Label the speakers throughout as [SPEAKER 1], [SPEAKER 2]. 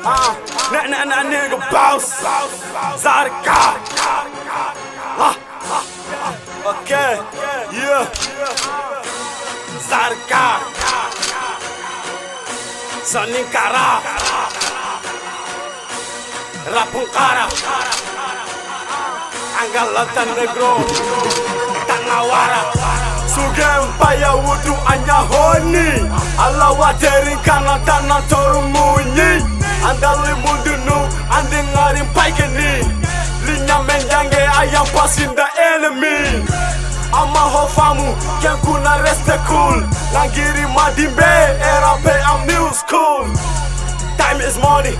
[SPEAKER 1] Nah, nigga bounce. Zarka. Okay, yeah. Zarka. Soninkara. Rapungkara. Angalatan negro. Tanawara. Sugem paya wudu anya honi. Alawa terin kana tanan torumunyi. Andali mundunu anding ngarim paikeni. Linya menjange ayam passing the enemy. Ama hofamu ken kuna reste cool. Langiri madimbe erape am new school. Time is money,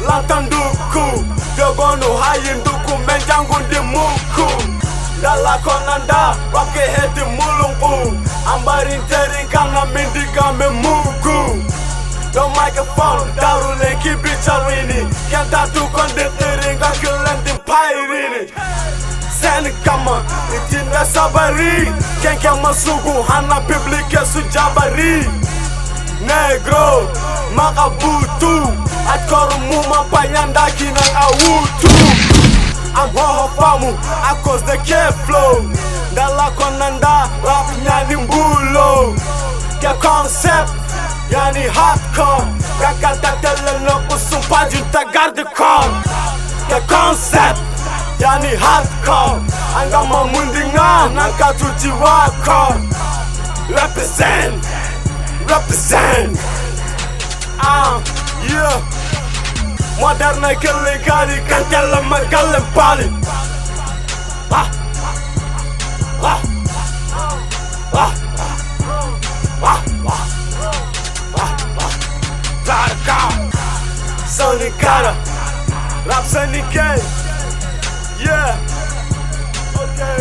[SPEAKER 1] lantanduku. Dogono hayin duku menjangun di muku. Dala konanda wake heti mulungu. Ambarin terin kana mindiga me mugu. The microphone daru leki bicarini. Kenta tu konde terin gakilentin pairini. Seni kama itinda sabari. Kenke masugu hana publike sujabari. Negro makabutu atkoru muma panyandaki nang awutu. I'm hohofamu akos the K-flow. Dala konanda rap nyani mbulo. Ke concept yani hardcore. Kakata teleno usumpa junta garde corps. Ke concept yani hardcore. Angama mundinga nankatuji wako. Represent yeah. Moderna illegali kan tella magallen pali. Zarka Soninkara Rap Soninkara. Yeah. Okay.